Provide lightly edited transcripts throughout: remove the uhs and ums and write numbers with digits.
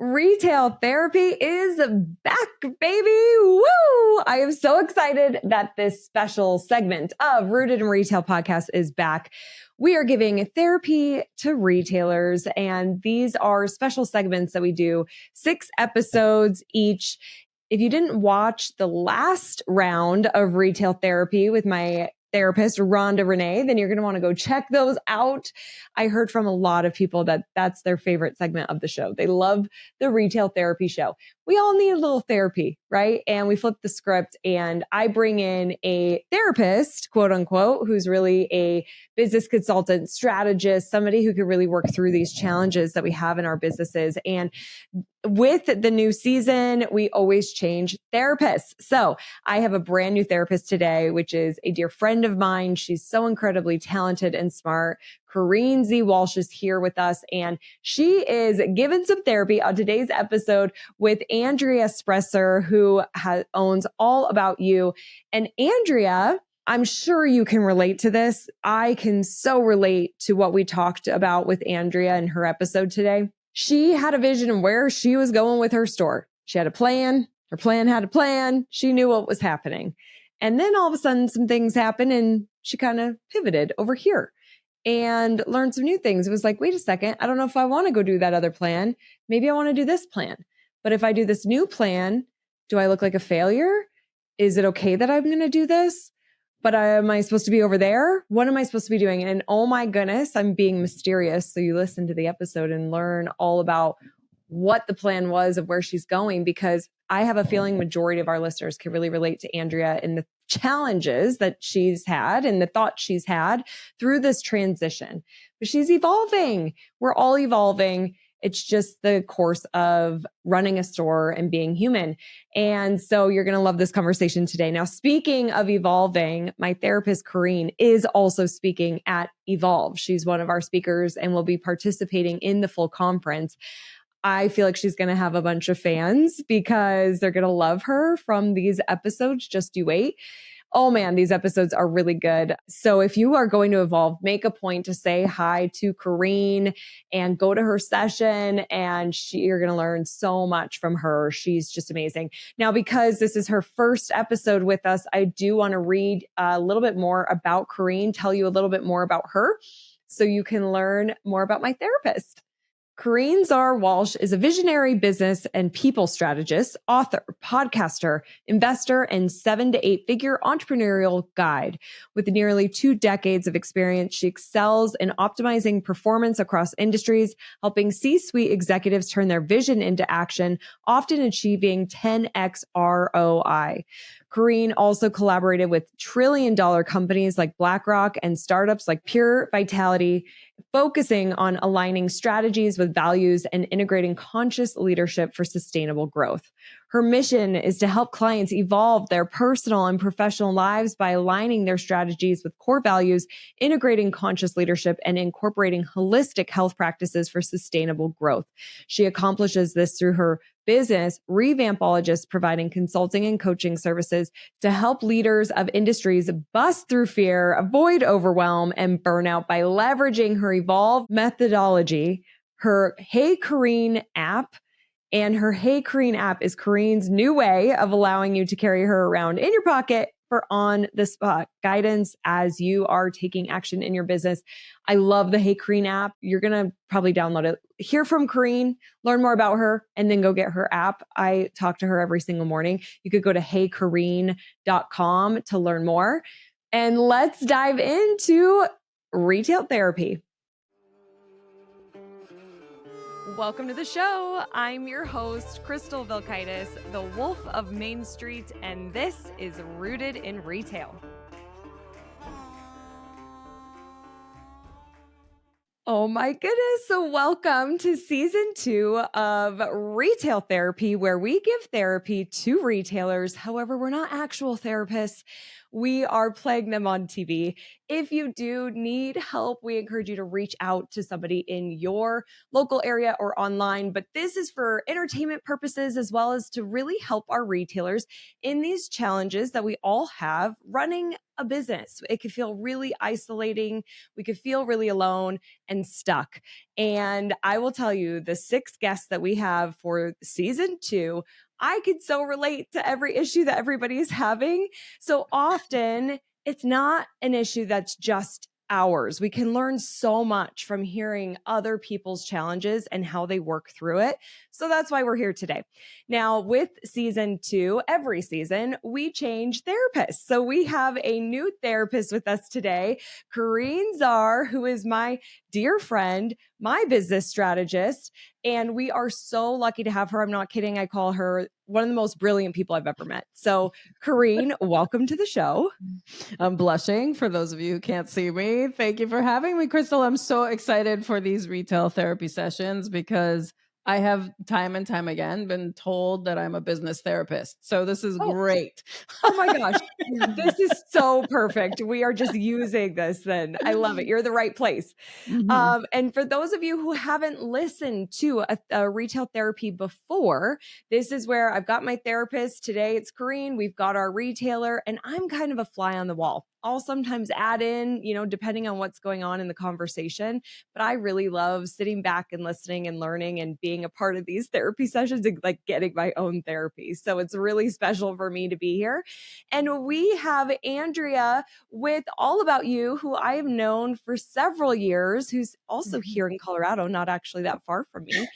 Retail therapy is back, baby. Woo! I am so excited that this special segment of Rooted in Retail podcast is back. We are giving therapy to retailers, and these are special segments that we do, 6 episodes each. If you didn't watch the last round of retail therapy with my therapist, Rhonda Renee, then you're going to want to go check those out. I heard from a lot of people that that's their favorite segment of the show. They love the retail therapy show. We all need a little therapy, right? And we flip the script and I bring in a therapist, quote unquote, who's really a business consultant, strategist, somebody who could really work through these challenges that we have in our businesses. And with the new season, we always change therapists. So I have a brand new therapist today, which is a dear friend of mine. She's so incredibly talented and smart. Kareen Walsh is here with us, and she is giving some therapy on today's episode with Andrea Spresser, who owns All About You. And Andrea, I'm sure you can relate to this. I can so relate to what we talked about with Andrea in her episode today. She had a vision of where she was going with her store. She had a plan. Her plan had a plan. She knew what was happening. And then all of a sudden, some things happened and she kind of pivoted over here and learned some new things. It was like, wait a second, I don't know if I want to go do that other plan. Maybe I want to do this plan. But if I do this new plan, do I look like a failure? Is it okay that I'm going to do this? But am I supposed to be over there? What am I supposed to be doing? And oh my goodness, I'm being mysterious. So you listen to the episode and learn all about what the plan was of where she's going, because I have a feeling majority of our listeners can really relate to Andrea in the challenges that she's had and the thoughts she's had through this transition. But she's evolving. We're all evolving. It's just the course of running a store and being human. And so you're going to love this conversation today. Now, speaking of evolving, my therapist, Kareen, is also speaking at Evolve. She's one of our speakers and will be participating in the full conference. I feel like she's going to have a bunch of fans because they're going to love her from these episodes. Just you wait. Oh man, these episodes are really good. So if you are going to Evolve, make a point to say hi to Kareen and go to her session, and you're going to learn so much from her. She's just amazing. Now, because this is her first episode with us, I do want to read a little bit more about Kareen, tell you a little bit more about her so you can learn more about my therapist. Kareen Walsh is a visionary business and people strategist, author, podcaster, investor, and 7 to 8 figure entrepreneurial guide. With nearly 2 decades of experience, she excels in optimizing performance across industries, helping C-suite executives turn their vision into action, often achieving 10x ROI. Kareen also collaborated with trillion-dollar companies like BlackRock and startups like Pure Vitality, focusing on aligning strategies with values and integrating conscious leadership for sustainable growth. Her mission is to help clients evolve their personal and professional lives by aligning their strategies with core values, integrating conscious leadership, and incorporating holistic health practices for sustainable growth. She accomplishes this through her business, Revampologist, providing consulting and coaching services to help leaders of industries bust through fear, avoid overwhelm and burnout by leveraging her Evolve methodology, her Hey Kareen app. And her Hey Kareen app is Kareen's new way of allowing you to carry her around in your pocket for on-the-spot guidance as you are taking action in your business. I love the Hey Kareen app. You're going to probably download it. Hear from Kareen, learn more about her, and then go get her app. I talk to her every single morning. You could go to heykareen.com to learn more. And let's dive into retail therapy. Welcome to the show. I'm your host, Crystal Vilkaitis, the Wolf of Main Street, and this is Rooted in Retail. Oh my goodness. So welcome to season 2 of Retail Therapy, where we give therapy to retailers. However, we're not actual therapists. We are playing them on TV. If you do need help, we encourage you to reach out to somebody in your local area or online. But this is for entertainment purposes as well as to really help our retailers in these challenges that we all have running a business. It could feel really isolating. We could feel really alone and stuck. And I will tell you, the 6 guests that we have for season 2, I could so relate to every issue that everybody is having. So often, it's not an issue that's just ours. We can learn so much from hearing other people's challenges and how they work through it. So that's why we're here today. Now, with season 2, every season, we change therapists. So we have a new therapist with us today, Kareen Czar, who is my dear friend, my business strategist. And we are so lucky to have her. I'm not kidding. I call her one of the most brilliant people I've ever met. So, Kareen, welcome to the show. I'm blushing for those of you who can't see me. Thank you for having me, Crystal. I'm so excited for these retail therapy sessions because I have time and time again been told that I'm a business therapist. So this is great. Oh my gosh. This is so perfect. We are just using this then. I love it. You're the right place. Mm-hmm. And for those of you who haven't listened to a retail therapy before, this is where I've got my therapist. Today it's Kareen. We've got our retailer, and I'm kind of a fly on the wall. I'll sometimes add in, depending on what's going on in the conversation. But I really love sitting back and listening and learning and being a part of these therapy sessions and like getting my own therapy. So it's really special for me to be here. And we have Andrea with All About You, who I have known for several years, who's also here in Colorado, not actually that far from me.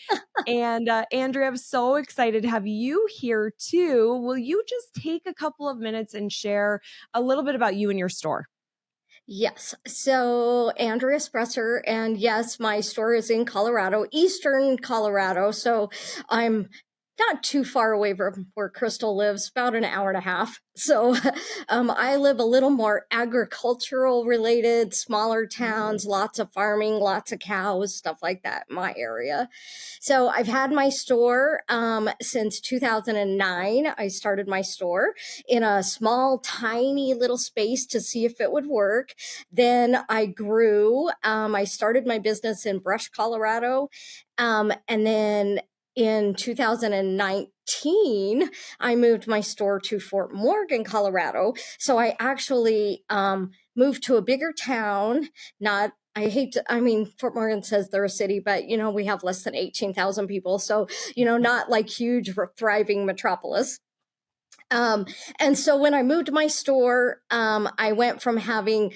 And Andrea, I'm so excited to have you here too. Will you just take a couple of minutes and share a little bit about you and your store? Yes. So Andrea Spresser, and yes, my store is in Colorado, Eastern Colorado. So I'm not too far away from where Crystal lives, about an hour and a half. So I live a little more agricultural related, smaller towns, lots of farming, lots of cows, stuff like that in my area. So I've had my store since 2009. I started my store in a small, tiny little space to see if it would work. Then I grew. I started my business in Brush, Colorado. And then in 2019, I moved my store to Fort Morgan, Colorado. So I actually moved to a bigger town. Fort Morgan says they're a city, but, we have less than 18,000 people. So, not like huge, thriving metropolis. And so when I moved my store, I went from having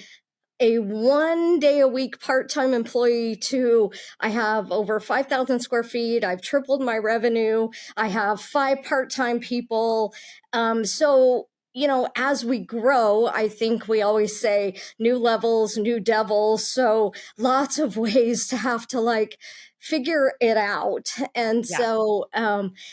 a 1 day a week part-time employee to I have over 5,000 square feet. I've tripled my revenue. I have 5 part-time people. So, as we grow, I think we always say new levels, new devils. So lots of ways to have to figure it out. And so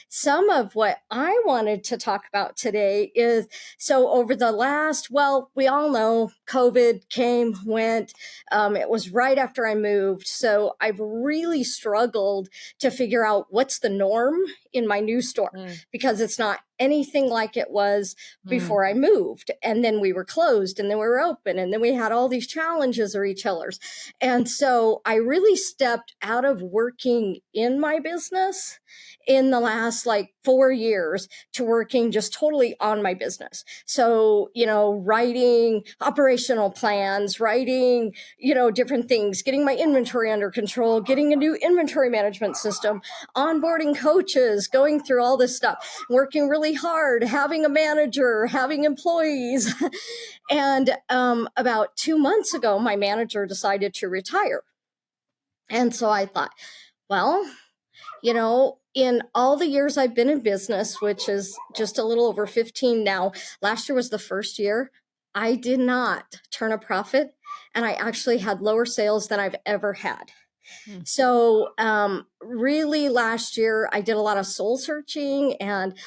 some of what I wanted to talk about today is, so over the last, we all know COVID came, went, it was right after I moved. So I've really struggled to figure out what's the norm in my new store because it's not anything like it was before I moved. And then we were closed and then we were open and then we had all these challenges of retailers. And so I really stepped out of working in my business in the last 4 years to working just totally on my business. So, writing operational plans, writing, different things, getting my inventory under control, getting a new inventory management system, onboarding coaches, going through all this stuff, working really hard, having a manager, having employees. And about 2 months ago, my manager decided to retire. And so I thought, in all the years I've been in business, which is just a little over 15 now, last year was the first year I did not turn a profit, and I actually had lower sales than I've ever had. So really last year, I did a lot of soul searching and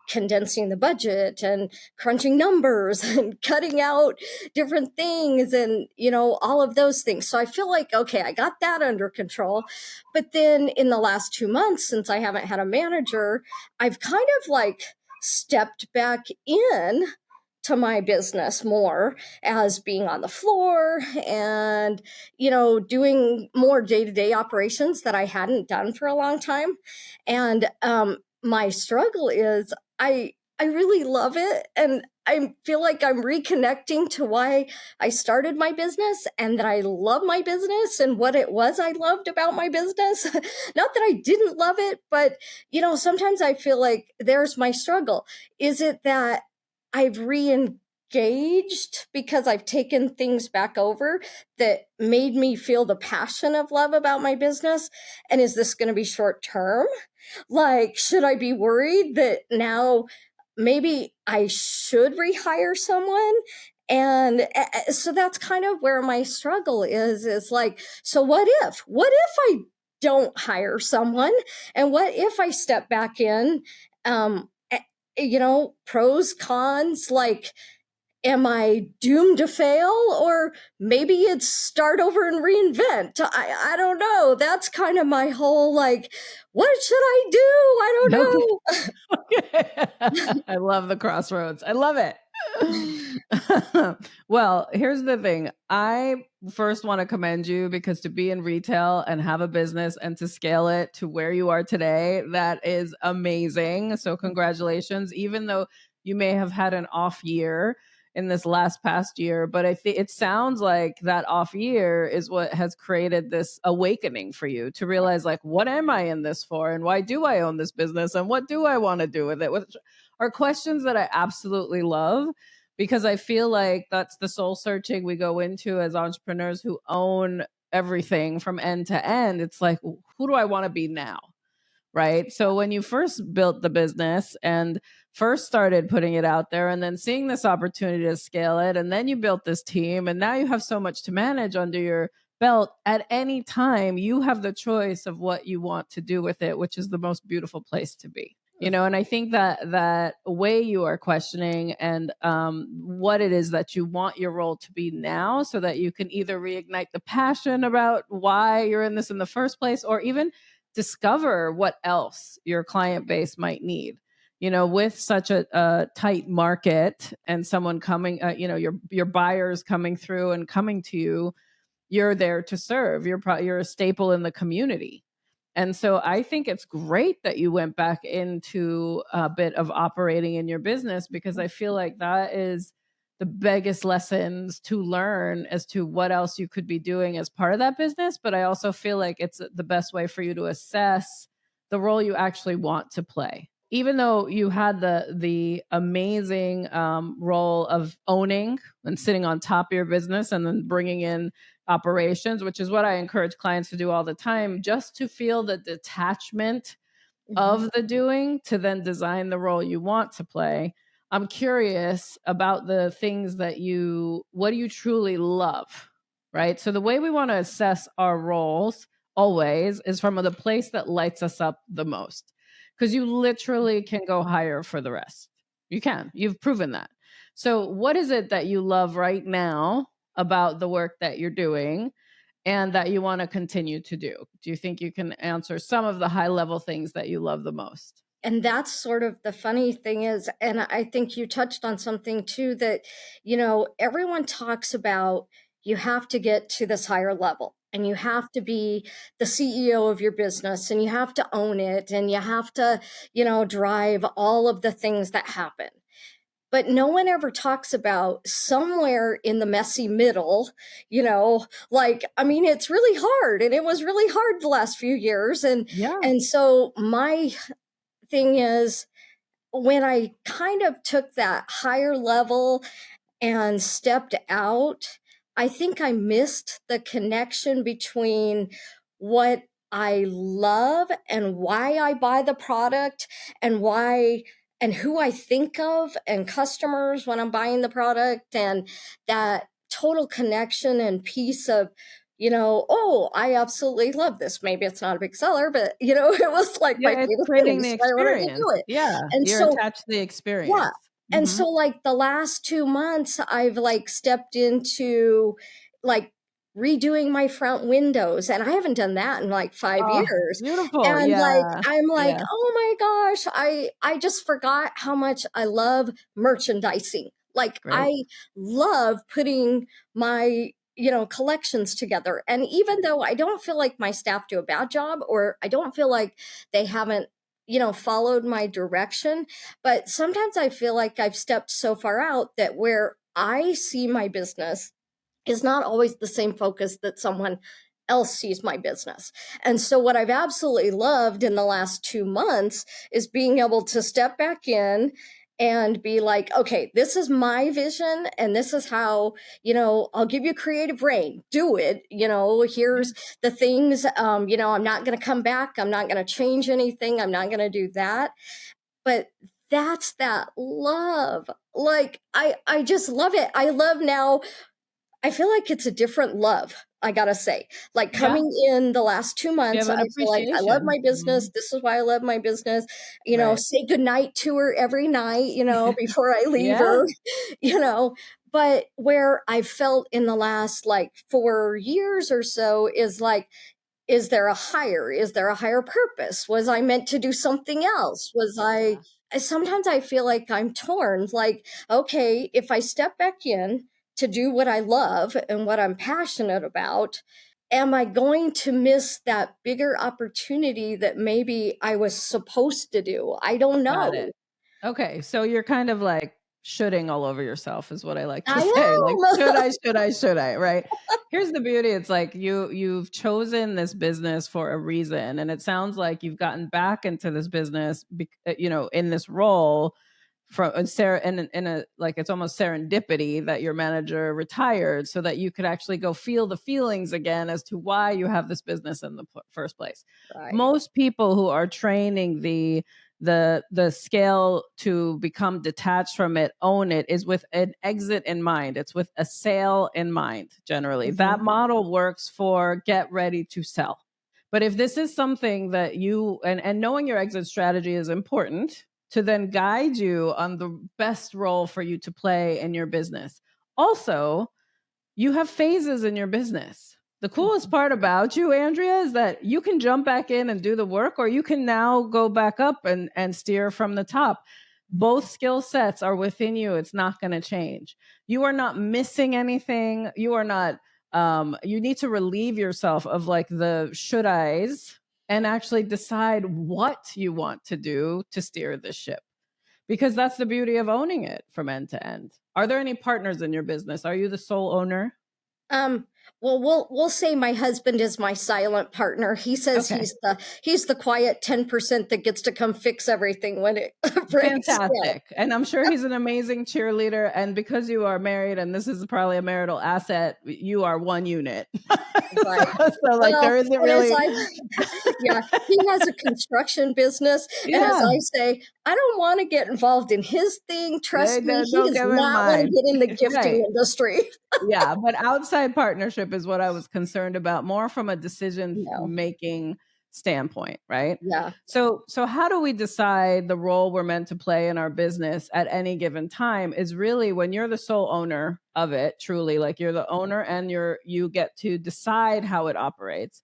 condensing the budget and crunching numbers and cutting out different things and, all of those things. So I feel okay, I got that under control. But then in the last 2 months, since I haven't had a manager, I've kind of stepped back in to my business more as being on the floor and, doing more day-to-day operations that I hadn't done for a long time. And my struggle is I really love it. And I feel like I'm reconnecting to why I started my business and that I love my business and what it was I loved about my business. Not that I didn't love it, but, sometimes I feel like there's my struggle. Is it that I've re-engaged because I've taken things back over that made me feel the passion of love about my business? And is this going to be short term? Like, should I be worried that now maybe I should rehire someone? And so that's kind of where my struggle is like, so what if I don't hire someone? And what if I step back in? Pros, cons, like, am I doomed to fail? Or maybe it's start over and reinvent. I don't know. That's kind of my whole, like, what should I do? I don't know. Okay. I love the crossroads. I love it. Well, here's the thing. I first want to commend you because to be in retail and have a business and to scale it to where you are today, that is amazing. So congratulations, even though you may have had an off year in this past year, but I think it sounds like that off year is what has created this awakening for you to realize, like, what am I in this for? And why do I own this business? And what do I want to do with it? Which are questions that I absolutely love, because I feel like that's the soul searching we go into as entrepreneurs who own everything from end to end. It's like, who do I want to be now? Right. So when you first built the business and first started putting it out there and then seeing this opportunity to scale it, and then you built this team and now you have so much to manage under your belt, at any time you have the choice of what you want to do with it, which is the most beautiful place to be. And I think that way you are questioning and what it is that you want your role to be now, so that you can either reignite the passion about why you're in this in the first place, or even discover what else your client base might need. With such a tight market and someone coming, your buyers coming through and coming to you, you're there to serve. You're a staple in the community. And so I think it's great that you went back into a bit of operating in your business, because I feel like that is the biggest lessons to learn as to what else you could be doing as part of that business. But I also feel like it's the best way for you to assess the role you actually want to play. Even though you had the amazing role of owning and sitting on top of your business and then bringing in operations, which is what I encourage clients to do all the time, just to feel the detachment of the doing to then design the role you want to play. I'm curious about the things what do you truly love, right? So the way we want to assess our roles always is from the place that lights us up the most, because you literally can go higher for the rest. You've proven that. So what is it that you love right now about the work that you're doing and that you want to continue to do? Do you think you can answer some of the high level things that you love the most? And that's sort of the funny thing is, and I think you touched on something too, that, everyone talks about you have to get to this higher level and you have to be the CEO of your business and you have to own it and you have to, drive all of the things that happen. But no one ever talks about somewhere in the messy middle, it's really hard, and it was really hard the last few years. And so my thing is, when I kind of took that higher level and stepped out, I think I missed the connection between what I love and why I buy the product and who I think of and customers when I'm buying the product, and that total connection and piece of, I absolutely love this. Maybe it's not a big seller, but it was like my It's favorite creating thing. the So I wanted to experience. do it. Yeah, And you're so, attached to the yeah. experience. And so like the last 2 months, I've like stepped into like redoing my front windows, and I haven't done that in like 5 Oh, years. beautiful. And like, Yeah. I'm like, Yeah. oh my gosh, I just forgot how much I love merchandising. Like, Great. I love putting my, collections together. And even though I don't feel like my staff do a bad job, or I don't feel like they haven't, followed my direction, but sometimes I feel like I've stepped so far out that where I see my business is not always the same focus that someone else sees my business. And so what I've absolutely loved in the last 2 months is being able to step back in and be like, okay, this is my vision, and this is how, I'll give you creative reign, do it, here's the things, I'm not going to come back, I'm not going to change anything, I'm not going to do that. But that's that love. Like, I just love it. I love now, I feel like it's a different love, I gotta say. Like, coming in the last 2 You months, have I an feel like I love my appreciation. business. This is why I love my business. Right. Say goodnight to her every night, before I leave Yeah. her, you know. But where I felt in the last like 4 years or so is like, is there a higher purpose? Was I meant to do something else? Sometimes I feel like I'm torn. Like, okay, if I step back in to do what I love and what I'm passionate about, am I going to miss that bigger opportunity that maybe I was supposed to do? I don't Got know. it. Okay, so you're kind of like shoulding all over yourself is what I like to I say. Like, am. should I, right? Here's the beauty. It's like you've chosen this business for a reason, and it sounds like you've gotten back into this business, in this role from Sarah, in a like it's almost serendipity that your manager retired, so that you could actually go feel the feelings again as to why you have this business in the first place. Right. Most people who are training the scale to become detached from it, own it, is with an exit in mind. It's with a sale in mind. Generally, that model works for get ready to sell. But if this is something that you and knowing your exit strategy is important to then guide you on the best role for you to play in your business. Also, you have phases in your business. The coolest part about you, Andrea, is that you can jump back in and do the work, or you can now go back up and steer from the top. Both skill sets are within you. It's not going to change. You are not missing anything. You are not, you need to relieve yourself of like the should I's and actually decide what you want to do to steer the ship. Because that's the beauty of owning it from end to end. Are there any partners in your business? Are you the sole owner? Well, we'll say my husband is my silent partner. He says Okay. he's the quiet 10% that gets to come fix everything when it breaks. Fantastic. And I'm sure he's an amazing cheerleader. And because you are married, and this is probably a marital asset, you are one unit. Right. So like there isn't really. Yeah, he has a construction business. And as I say, I don't want to get involved in his thing. Trust me, he does not want to get in the gifting industry. Yeah, but outside partnership is what I was concerned about, more from a decision making standpoint, right? Yeah. So how do we decide the role we're meant to play in our business at any given time is really when you're the sole owner of it, truly, like you're the owner and you get to decide how it operates.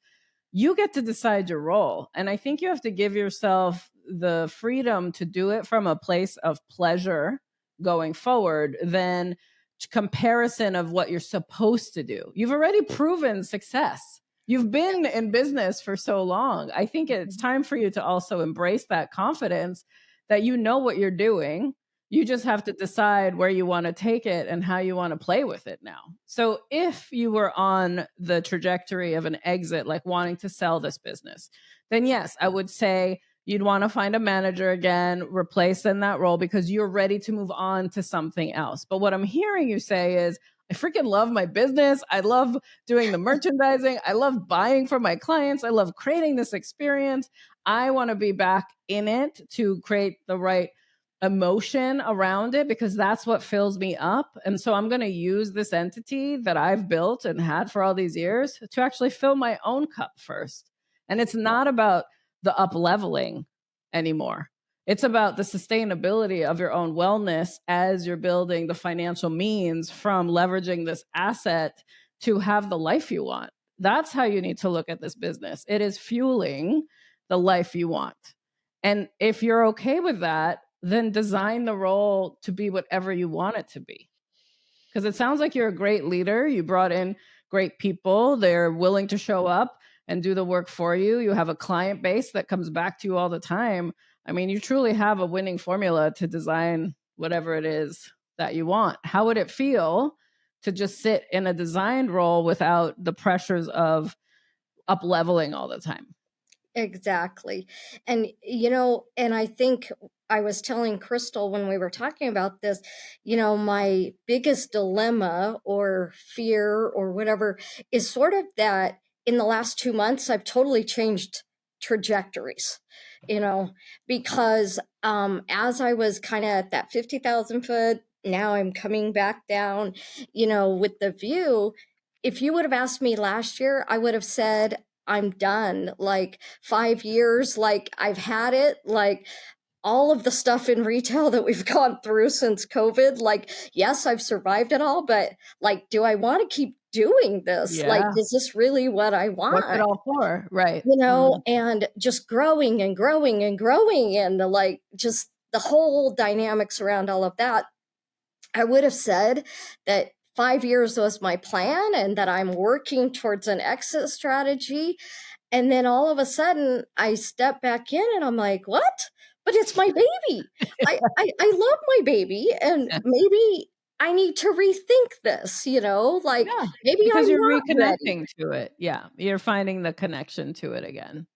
You get to decide your role. And I think you have to give yourself the freedom to do it from a place of pleasure going forward than comparison of what you're supposed to do. You've already proven success. You've been in business for so long. I think it's time for you to also embrace that confidence that you know what you're doing. You just have to decide where you want to take it and how you want to play with it now. So if you were on the trajectory of an exit, like wanting to sell this business, then yes, I would say you'd want to find a manager again, replace in that role because you're ready to move on to something else. But what I'm hearing you say is, I freaking love my business. I love doing the merchandising. I love buying for my clients. I love creating this experience. I want to be back in it to create the right emotion around it because that's what fills me up. And so I'm going to use this entity that I've built and had for all these years to actually fill my own cup first. And it's not about the up leveling anymore. It's about the sustainability of your own wellness as you're building the financial means from leveraging this asset to have the life you want. That's how you need to look at this business. It is fueling the life you want. And if you're okay with that, then design the role to be whatever you want it to be. Because it sounds like you're a great leader. You brought in great people. They're willing to show up and do the work for you. You have a client base that comes back to you all the time. I mean, you truly have a winning formula to design whatever it is that you want. How would it feel to just sit in a designed role without the pressures of up leveling all the time? Exactly. And, and I think I was telling Crystal when we were talking about this, my biggest dilemma or fear or whatever is sort of that in the last 2 months, I've totally changed trajectories, because as I was kind of at that 50,000 foot, now I'm coming back down, with the view. If you would have asked me last year, I would have said, I'm done. Like 5 years, like I've had it, like all of the stuff in retail that we've gone through since COVID. Like, yes, I've survived it all, but like, do I want to keep doing this? Like, Yeah. is this really what I What's it want? all for? Right. Mm. And just growing and growing and growing and like just the whole dynamics around all of that. I would have said that 5 years was my plan and that I'm working towards an exit strategy. And then all of a sudden I step back in and I'm like, what? But it's my baby. I love my baby. And maybe I need to rethink this, like Yeah, maybe because I'm you're not ready. reconnecting to it. Yeah, you're finding the connection to it again,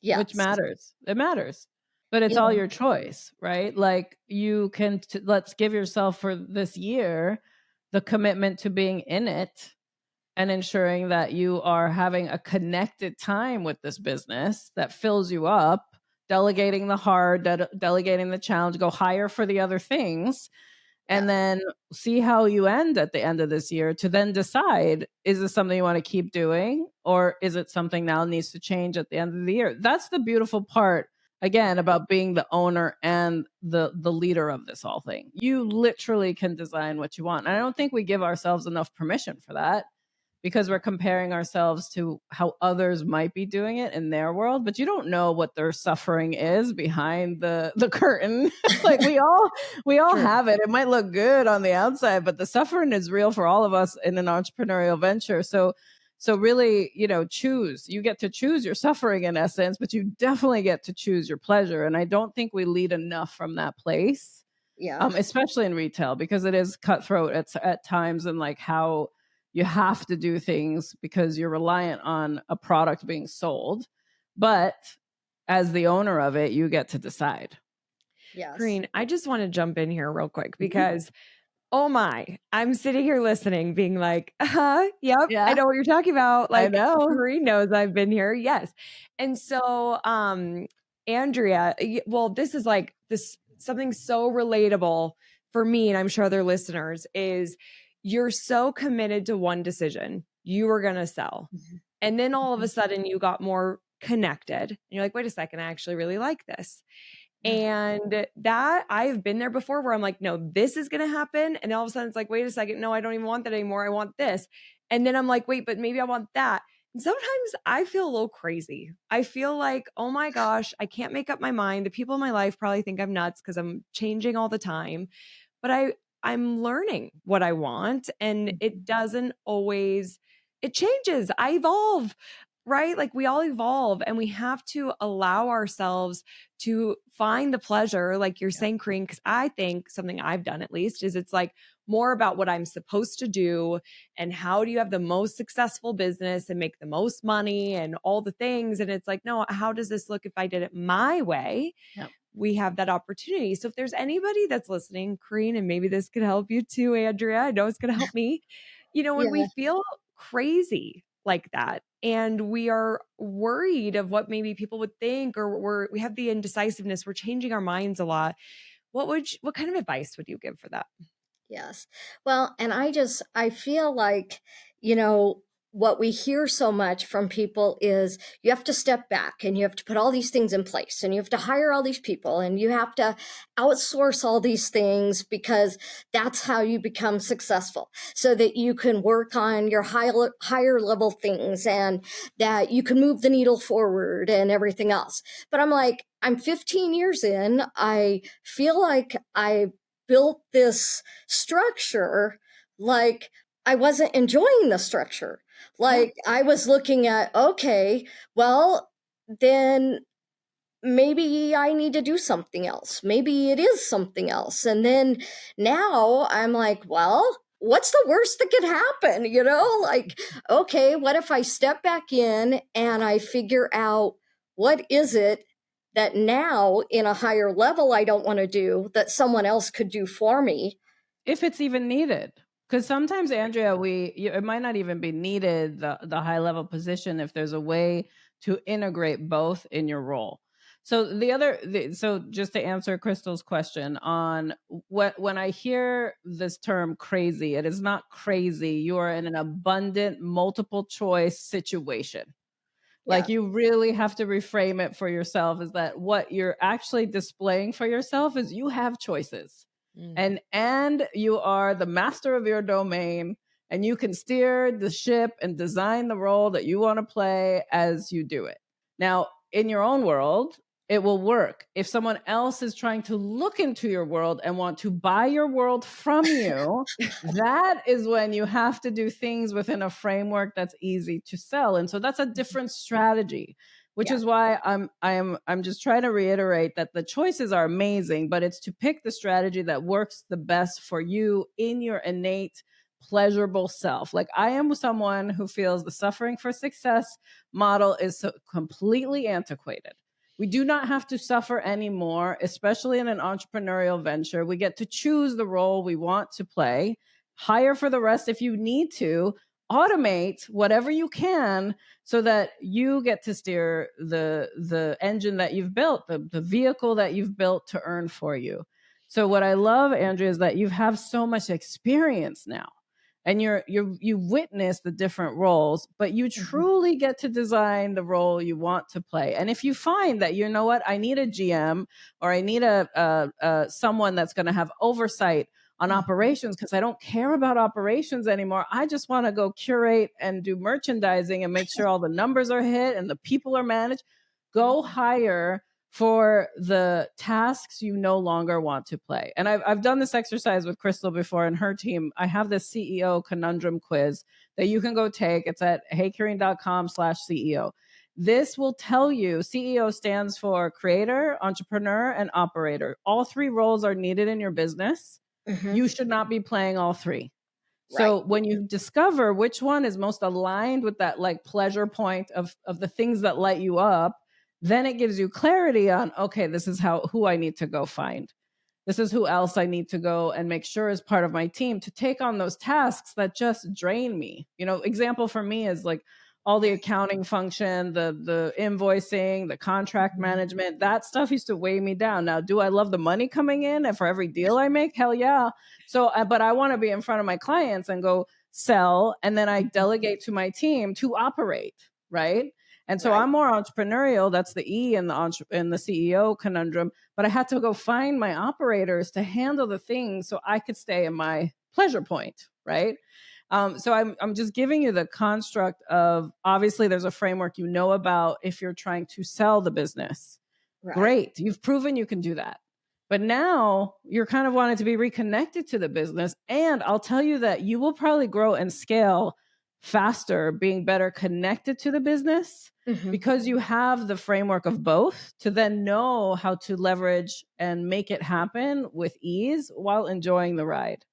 which Yes. matters. It matters. But it's all Yeah. your choice, right? Like you can let's give yourself for this year the commitment to being in it and ensuring that you are having a connected time with this business that fills you up, delegating the hard, delegating the challenge, go higher for the other things, and then see how you end at the end of this year to then decide, is this something you want to keep doing or is it something now needs to change at the end of the year? That's the beautiful part again about being the owner and the leader of this whole thing. You literally can design what you want. And I don't think we give ourselves enough permission for that because we're comparing ourselves to how others might be doing it in their world, but you don't know what their suffering is behind the curtain. Like we all True. have it. It might look good on the outside, but the suffering is real for all of us in an entrepreneurial venture. So really, choose. You get to choose your suffering in essence, but you definitely get to choose your pleasure. And I don't think we lead enough from that place. Yeah. Especially in retail, because it is cutthroat at times, and like how you have to do things because you're reliant on a product being sold. But as the owner of it, you get to decide. Yes. Kareen, I just want to jump in here real quick because, oh my, I'm sitting here listening, being like, yep, Yeah. I know what you're talking about. Like, I know. Kareen knows I've been here. Yes. And so, Andrea, well, this is like this something so relatable for me, and I'm sure other listeners, is you're so committed to one decision. You were going to sell. And then all of a sudden you got more connected. And you're like, wait a second, I actually really like this. And that I've been there before where I'm like, no, this is going to happen. And all of a sudden it's like, wait a second. No, I don't even want that anymore. I want this. And then I'm like, wait, but maybe I want that. And sometimes I feel a little crazy. I feel like, oh my gosh, I can't make up my mind. The people in my life probably think I'm nuts because I'm changing all the time. But I'm learning what I want, and it doesn't always, it changes. I evolve, right? Like we all evolve, and we have to allow ourselves to find the pleasure, like you're saying, Kareen, because I think something I've done at least is it's like more about what I'm supposed to do and how do you have the most successful business and make the most money and all the things. And it's like, no, how does this look if I did it my way? Yep. We have that opportunity. So if there's anybody that's listening, Kareen, and maybe this could help you too, Andrea, I know it's going to help me. When we feel crazy like that and we are worried of what maybe people would think, or we have the indecisiveness, we're changing our minds a lot. What kind of advice would you give for that? Yes. Well, and I feel like, what we hear so much from people is you have to step back and you have to put all these things in place and you have to hire all these people and you have to outsource all these things because that's how you become successful, so that you can work on your higher level things and that you can move the needle forward and everything else. But I'm like, I'm 15 years in. I feel like I built this structure like I wasn't enjoying the structure. Like I was looking at, okay, well, then maybe I need to do something else. Maybe it is something else. And then now I'm like, well, what's the worst that could happen? You know, like, okay, what if I step back in and I figure out what is it that now in a higher level I don't want to do that someone else could do for me? If it's even needed. Because sometimes, Andrea, it might not even be needed, the high level position, if there's a way to integrate both in your role. So so just to answer Crystal's question on when I hear this term crazy, it is not crazy. You are in an abundant multiple choice situation. Like you really have to reframe it for yourself, is that what you're actually displaying for yourself is you have choices. And you are the master of your domain, and you can steer the ship and design the role that you want to play as you do it. Now, in your own world, it will work. If someone else is trying to look into your world and want to buy your world from you, that is when you have to do things within a framework that's easy to sell. And so that's a different strategy, which is why I'm just trying to reiterate that the choices are amazing, but it's to pick the strategy that works the best for you in your innate pleasurable self. Like I am someone who feels the suffering for success model is so completely antiquated. We do not have to suffer anymore, especially in an entrepreneurial venture. We get to choose the role we want to play, hire for the rest if you need to, automate whatever you can so that you get to steer the engine that you've built, the vehicle that you've built to earn for you. So what I love, Andrea, is that you have so much experience now. And you witness the different roles, but you truly get to design the role you want to play. And if you find that, you know what, I need a GM or I need a someone that's going to have oversight on operations because I don't care about operations anymore. I just want to go curate and do merchandising and make sure all the numbers are hit and the people are managed. Go hire for the tasks you no longer want to play. And I've done this exercise with Crystal before and her team. I have this CEO conundrum quiz that you can go take. It's at heykareen.com/CEO. This will tell you, CEO stands for creator, entrepreneur, and operator. All three roles are needed in your business. You should not be playing all three. So when you discover which one is most aligned with that like pleasure point of the things that light you up, then it gives you clarity on, okay, this is who I need to go find. This is who else I need to go and make sure is part of my team to take on those tasks that just drain me. You know, example for me is like all the accounting function, the invoicing, the contract management, that stuff used to weigh me down. Now, do I love the money coming in and for every deal I make? Hell yeah. So, but I want to be in front of my clients and go sell. And then I delegate to my team to operate. Right. And so I'm more entrepreneurial. That's the E in the CEO conundrum. But I had to go find my operators to handle the things so I could stay in my pleasure point, right? So I'm just giving you the construct of, obviously there's a framework you know about if you're trying to sell the business. Great. You've proven you can do that. But now you're kind of wanting to be reconnected to the business. And I'll tell you that you will probably grow and scale faster being better connected to the business because you have the framework of both to then know how to leverage and make it happen with ease while enjoying the ride.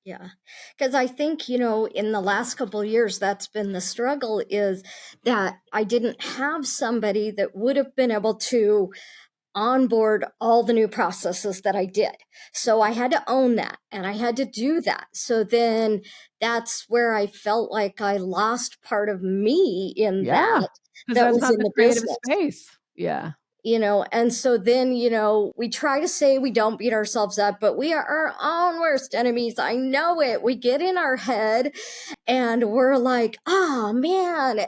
Yeah, because I think, you know, in the last couple of years, that's been the struggle, is that I didn't have somebody that would have been able to onboard all the new processes that I did. So I had to own that and I had to do that. So then that's where I felt like I lost part of me in that was was not in the creative business. Space. Yeah. You know, and so then, you know, we try to say we don't beat ourselves up, but we are our own worst enemies. I know it. We get in our head And we're like, oh man,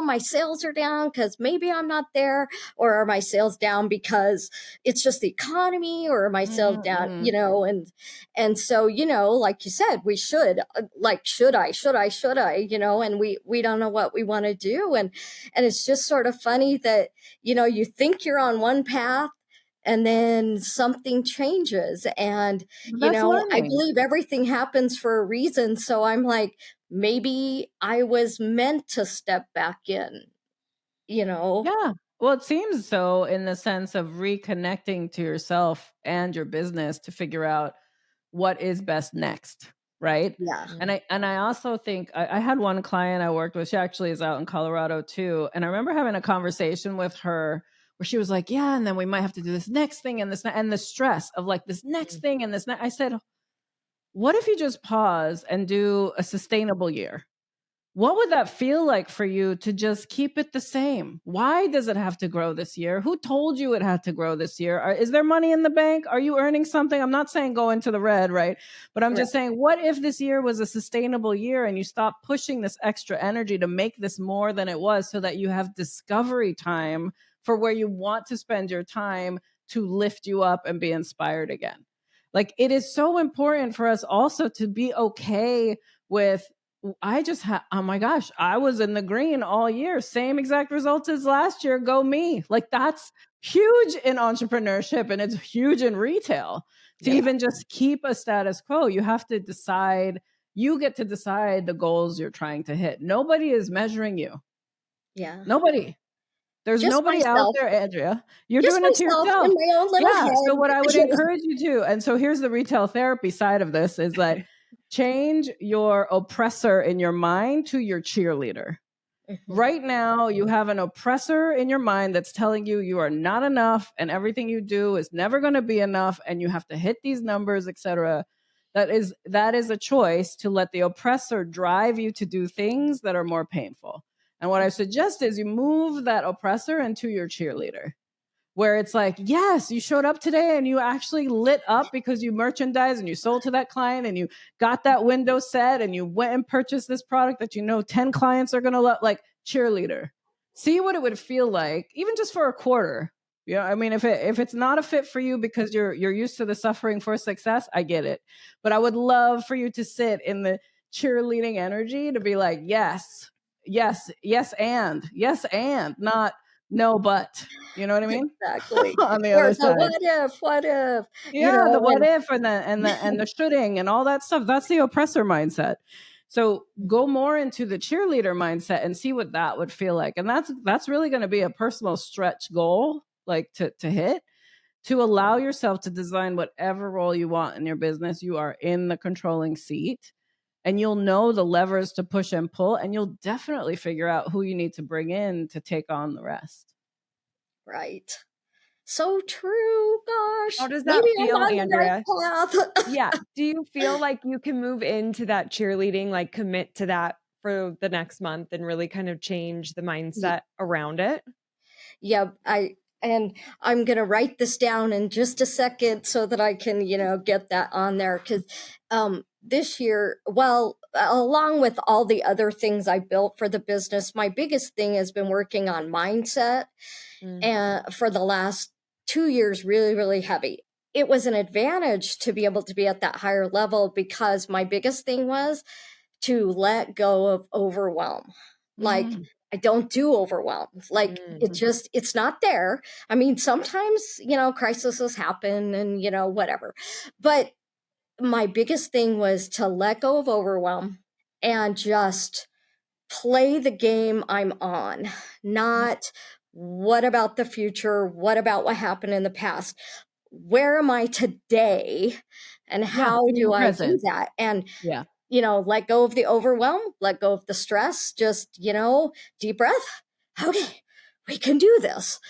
my sales are down because maybe I'm not there, or are my sales down because it's just the economy, or are my sales down, and so, like you said, we should, should I, and we don't know what we want to do. And it's just sort of funny that, you think you're on one path, and then something changes. And, That's I learning. believe everything happens for a reason. So I'm like, maybe I was meant to step back in, Yeah. Well, it seems so, in the sense of reconnecting to yourself and your business to figure out what is best next, right? Yeah. And I also think I had one client I worked with. She actually is out in Colorado too, and I remember having a conversation with her where she was like, "Yeah, and then we might have to do this next thing and this and the stress of like this next thing and this." I said, "What if you just pause and do a sustainable year? What would that feel like for you to just keep it the same? Why does it have to grow this year? Who told you it had to grow this year? Is there money in the bank? Are you earning something?" I'm not saying go into the red, right? But I'm just saying, what if this year was a sustainable year and you stop pushing this extra energy to make this more than it was, so that you have discovery time for where you want to spend your time to lift you up and be inspired again? Like, it is so important for us also to be okay with, oh my gosh, I was in the green all year. Same exact results as last year. Go me. Like, that's huge in entrepreneurship, and it's huge in retail to even just keep a status quo. You have to decide, you get to decide the goals you're trying to hit. Nobody is measuring you. Yeah. Nobody. There's Just nobody out myself. there, Andrea. You're Just doing it to myself yourself. in my own little Yeah. head. So what I would encourage you to, and so here's the retail therapy side of this, is like, change your oppressor in your mind to your cheerleader. Right now, you have an oppressor in your mind that's telling you you are not enough and everything you do is never going to be enough and you have to hit these numbers, etc. That is a choice to let the oppressor drive you to do things that are more painful. And what I suggest is you move that oppressor into your cheerleader, where it's like, yes, you showed up today and you actually lit up because you merchandised and you sold to that client and you got that window set and you went and purchased this product that 10 clients are going to love. Like, cheerleader. See what it would feel like, even just for a quarter. I mean, if it's not a fit for you because you're used to the suffering for success, I get it. But I would love for you to sit in the cheerleading energy, to be like, yes, and not no, but. You know what I mean? Exactly. On the Or other the side. what if, Yeah, the what if and the shoulding and all that stuff. That's the oppressor mindset. So go more into the cheerleader mindset and see what that would feel like. And that's really going to be a personal stretch goal, like to hit, to allow yourself to design whatever role you want in your business. You are in the controlling seat, and you'll know the levers to push and pull, and you'll definitely figure out who you need to bring in to take on the rest. Right. So true. Gosh. How does that Maybe feel, I'm on Andrea? the right path. Yeah. Do you feel like you can move into that cheerleading, like commit to that for the next month and really kind of change the mindset around it? Yeah, and I'm going to write this down in just a second so that I can, get that on there. Because this year, well, along with all the other things I built for the business, my biggest thing has been working on mindset. And for the last 2 years, really, really heavy. It was an advantage to be able to be at that higher level, because my biggest thing was to let go of overwhelm. Like, I don't do overwhelm. Like, it's not there. I mean, sometimes, crises happen and, whatever. But my biggest thing was to let go of overwhelm and just play the game I'm on, not what about the future? What about what happened in the past? Where am I today? And how do I do that? And Yeah. let go of the overwhelm, let go of the stress, just, deep breath. Okay, we can do this,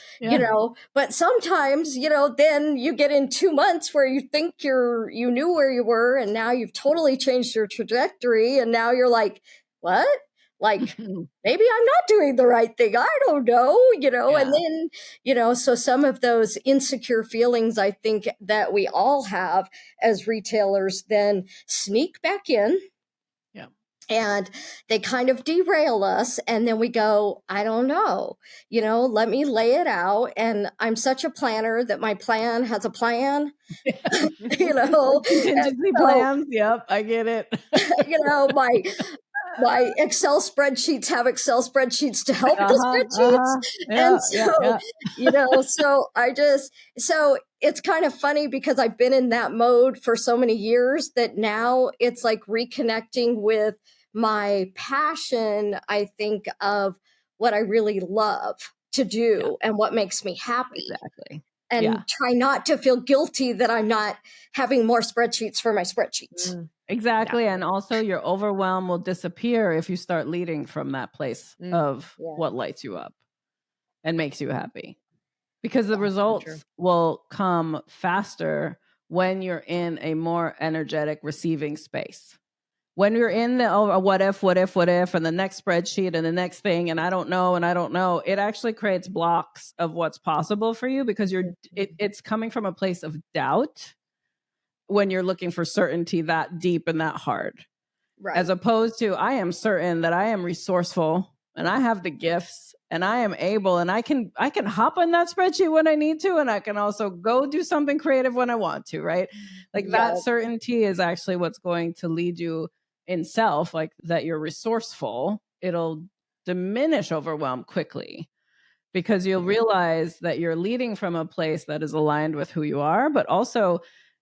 but sometimes, then you get in 2 months where you think you knew where you were, and now you've totally changed your trajectory. And now you're like, what? Like, maybe I'm not doing the right thing. I don't know, and then, so some of those insecure feelings, I think that we all have as retailers, then sneak back in. Yeah. And they kind of derail us. And then we go, I don't know, let me lay it out. And I'm such a planner that my plan has a plan, Contingency plans. Yep, I get it. My Excel spreadsheets have Excel spreadsheets to help the spreadsheets. Yeah, And so, so it's kind of funny because I've been in that mode for so many years that now it's like reconnecting with my passion, I think, of what I really love to do and what makes me happy. Exactly. And try not to feel guilty that I'm not having more spreadsheets for my spreadsheets. Exactly. And also your overwhelm will disappear if you start leading from that place of what lights you up and makes you happy. Because the results will come faster when you're in a more energetic receiving space. When you're in the what if, and the next spreadsheet and the next thing, and I don't know, it actually creates blocks of what's possible for you because it's coming from a place of doubt when you're looking for certainty that deep and that hard. Right. As opposed to, I am certain that I am resourceful and I have the gifts and I am able and I can hop on that spreadsheet when I need to, and I can also go do something creative when I want to, right? Like that certainty is actually what's going to lead you in self, like that you're resourceful. It'll diminish overwhelm quickly because you'll realize that you're leading from a place that is aligned with who you are, but also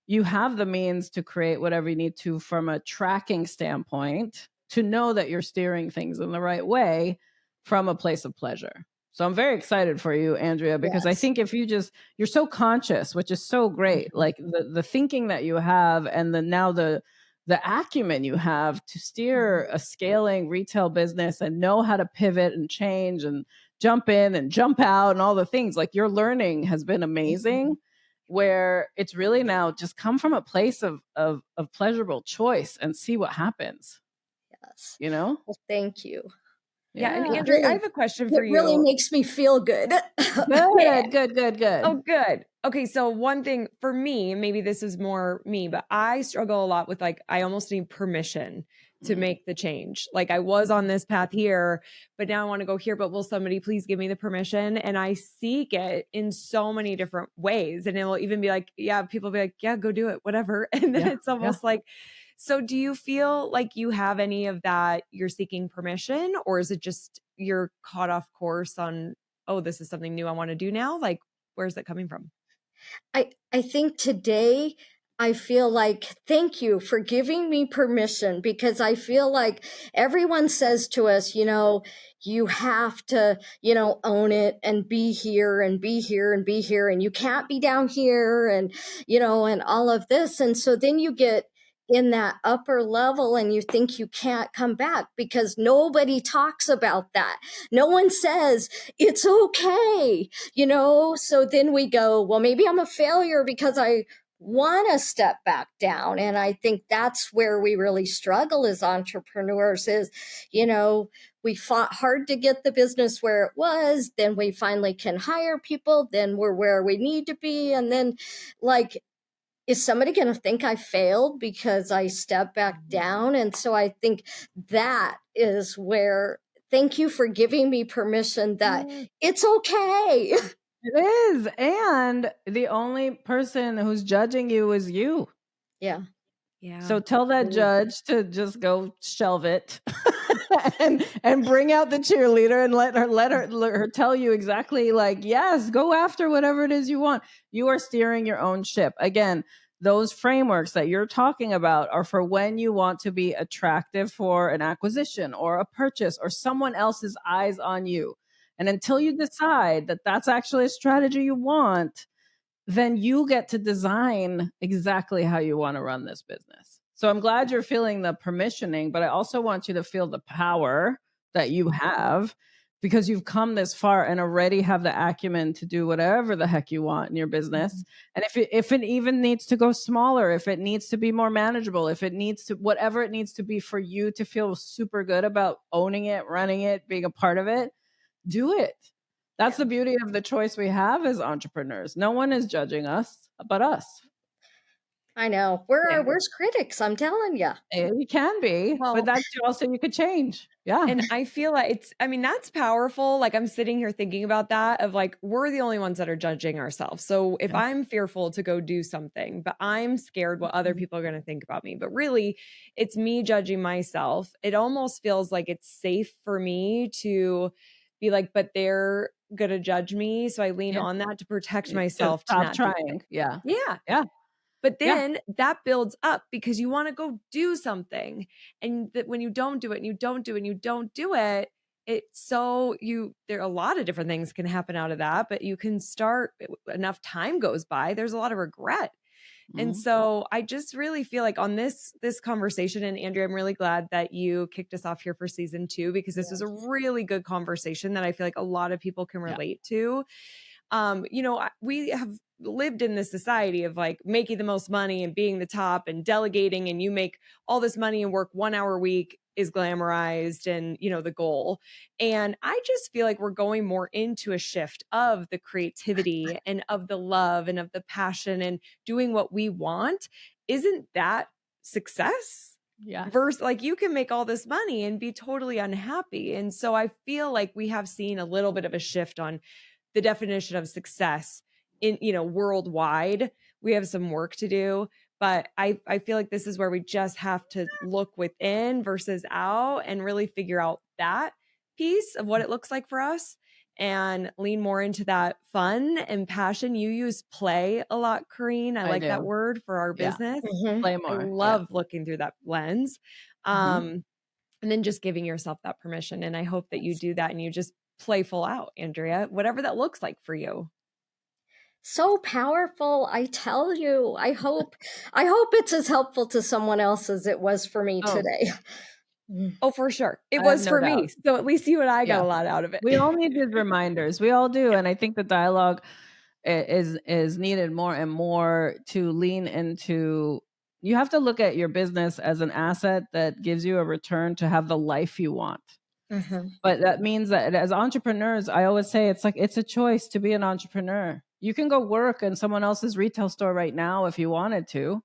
you have the means to create whatever you need to from a tracking standpoint to know that you're steering things in the right way from a place of pleasure. So I'm very excited for you, Andrea, because I think if you're so conscious, which is so great, like the thinking that you have and the acumen you have to steer a scaling retail business and know how to pivot and change and jump in and jump out and all the things, like your learning has been amazing. Where it's really now just come from a place of pleasurable choice and see what happens. Yes. Well, thank you. Yeah. And Andrea, really, I have a question for you. It really makes me feel good. Good. Oh, good. Okay. So one thing for me, maybe this is more me, but I struggle a lot with I almost need permission to make the change. Like I was on this path here, but now I want to go here, but will somebody please give me the permission? And I seek it in so many different ways. And it'll even be people will be like, yeah, go do it, whatever. And then it's almost like, so do you feel like you have any of that you're seeking permission, or is it just you're caught off course on, oh, this is something new I want to do now? Like, where's that coming from? I think today I feel like, thank you for giving me permission, because I feel like everyone says to us, you have to, own it and be here and be here and be here. And you can't be down here and, and all of this. And so then you get in that upper level and you think you can't come back because nobody talks about that. No one says it's okay, so then we go, well, maybe I'm a failure because I want to step back down. And I think that's where we really struggle as entrepreneurs is, we fought hard to get the business where it was. Then we finally can hire people. Then we're where we need to be. And then is somebody going to think I failed because I stepped back down? And so I think that is where, thank you for giving me permission that it's okay. It is. And the only person who's judging you is you. Yeah. So tell that judge to just go shelve it and bring out the cheerleader and let her tell you exactly yes, go after whatever it is you want. You are steering your own ship. Again, those frameworks that you're talking about are for when you want to be attractive for an acquisition or a purchase or someone else's eyes on you. And until you decide that that's actually a strategy you want, then you get to design exactly how you want to run this business. So I'm glad you're feeling the permissioning, but I also want you to feel the power that you have because you've come this far and already have the acumen to do whatever the heck you want in your business. And if it even needs to go smaller, if it needs to be more manageable, if it needs to, whatever it needs to be for you to feel super good about owning it, running it, being a part of it, do it. That's the beauty of the choice we have as entrepreneurs. No one is judging us but us. I know. We're Yeah. our worst critics, I'm telling you. You can be, Well, but that's also you could change. Yeah. and I feel like that's powerful. Like I'm sitting here thinking about that of like, we're the only ones that are judging ourselves. So if Yeah. I'm fearful to go do something, but I'm scared what other people are going to think about me, but really it's me judging myself. It almost feels like it's safe for me to be like, but they're going to judge me. So I lean Yeah. on that to protect To myself to stop not do it. trying. Yeah. Yeah. Yeah. But Yeah. then that builds up because you want to go do something. And that when you don't do it and you don't do it and you don't do it, there are a lot of different things can happen out of that, but you can start enough time goes by. There's a lot of regret. And so I just really feel like on this conversation, and Andrea, I'm really glad that you kicked us off here for season 2, because this was a really good conversation that I feel like a lot of people can relate to. We have lived in this society of like making the most money and being the top and delegating, and you make all this money and work 1 hour a week is glamorized and, the goal. And I just feel like we're going more into a shift of the creativity and of the love and of the passion and doing what we want. Isn't that success? Yeah. Versus like you can make all this money and be totally unhappy. And so I feel like we have seen a little bit of a shift on the definition of success in, worldwide. We have some work to do, but I feel like this is where we just have to look within versus out and really figure out that piece of what it looks like for us and lean more into that fun and passion. You use play a lot, Kareen. I like that word for our business. Play I more. love looking through that lens. And then just giving yourself that permission. And I hope that you do that and you just playful out, Andrea, whatever that looks like for you. So powerful, I tell you. I hope it's as helpful to someone else as it was for me today. Oh, for sure. It I was have no for doubt. me. So at least you and I got a lot out of it. We all need these reminders. We all do. And I think the dialogue is needed more and more to lean into. You have to look at your business as an asset that gives you a return to have the life you want. But that means that as entrepreneurs, I always say it's a choice to be an entrepreneur. You can go work in someone else's retail store right now if you wanted to,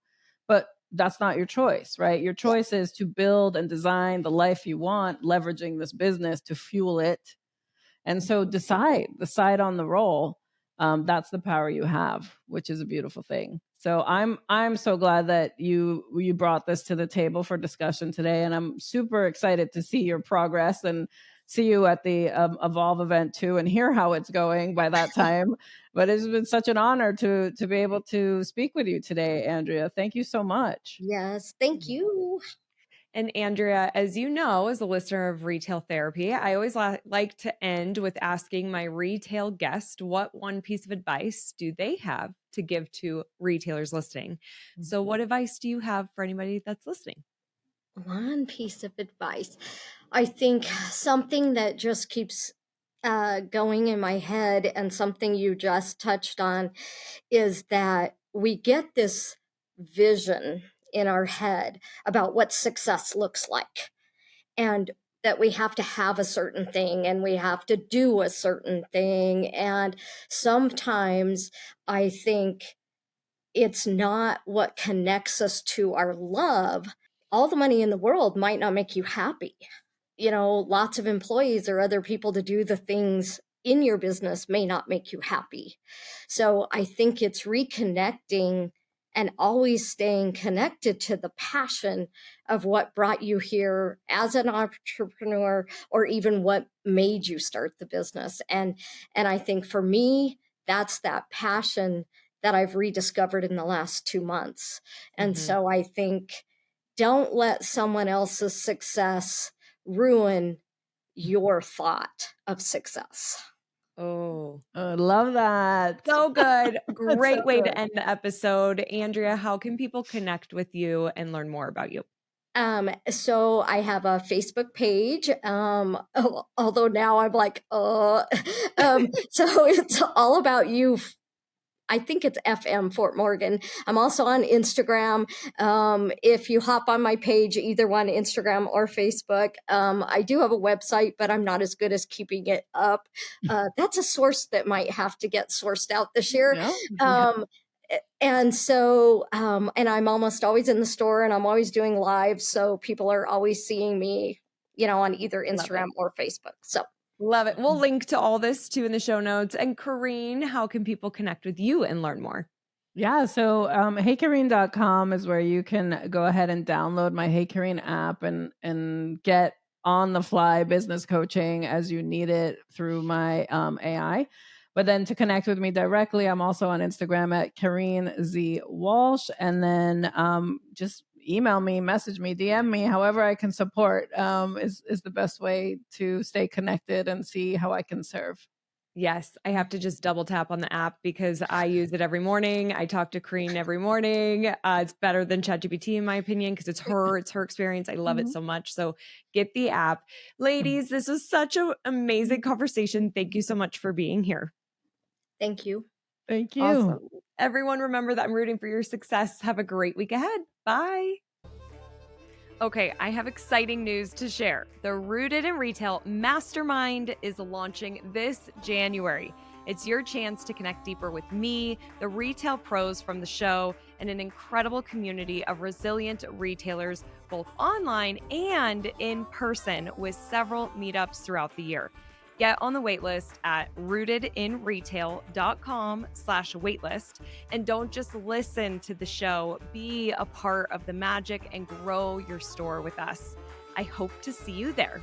but that's not your choice, right? Your choice is to build and design the life you want, leveraging this business to fuel it. And so decide on the role. That's the power you have, which is a beautiful thing. So I'm so glad that you brought this to the table for discussion today, and I'm super excited to see your progress and see you at the Evolve event too, and hear how it's going by that time. But it's been such an honor to be able to speak with you today, Andrea. Thank you so much. Yes, thank you. And Andrea, as you know, as a listener of Retail Therapy, I always like to end with asking my retail guest what one piece of advice do they have to give to retailers listening. So what advice do you have for anybody that's listening? One piece of advice. I think something that just keeps going in my head, and something you just touched on, is that we get this vision in our head about what success looks like, and that we have to have a certain thing and we have to do a certain thing. And sometimes I think it's not what connects us to our love. All the money in the world might not make you happy. Lots of employees or other people to do the things in your business may not make you happy. So I think it's reconnecting and always staying connected to the passion of what brought you here as an entrepreneur, or even what made you start the business. And I think for me, that's that passion that I've rediscovered in the last 2 months. And so I think, don't let someone else's success ruin your thought of success. Oh, I love that. So good. Great so way good. to end the episode. Andrea, how can people connect with you and learn more about you? So I have a Facebook page. Although now I'm like, so it's all about you. I think it's FM Fort Morgan. I'm also on Instagram. If you hop on my page, either one, Instagram or Facebook, I do have a website, but I'm not as good as keeping it up. That's a source that might have to get sourced out this year. And so, and I'm almost always in the store, and I'm always doing live. So people are always seeing me, on either Instagram or Facebook. So love it. We'll link to all this too in the show notes. And Kareen, how can people connect with you and learn more? Yeah. So heykareen.com is where you can go ahead and download my Hey Kareen app and get on the fly business coaching as you need it through my AI. But then to connect with me directly, I'm also on Instagram at Kareen Z Walsh. And then just email me, message me, DM me, however I can support is the best way to stay connected and see how I can serve. Yes, I have to just double tap on the app because I use it every morning. I talk to Kareen every morning. It's better than ChatGPT in my opinion because it's her experience. I love it so much. So get the app. Ladies, this was such an amazing conversation. Thank you so much for being here. thank you. Thank you. Awesome. Everyone, remember that I'm rooting for your success. Have a great week ahead. Bye. Okay, I have exciting news to share. The Rooted in Retail Mastermind is launching this January. It's your chance to connect deeper with me, the retail pros from the show, and an incredible community of resilient retailers, both online and in person, with several meetups throughout the year. Get on the waitlist at rootedinretail.com/waitlist. And don't just listen to the show, be a part of the magic and grow your store with us. I hope to see you there.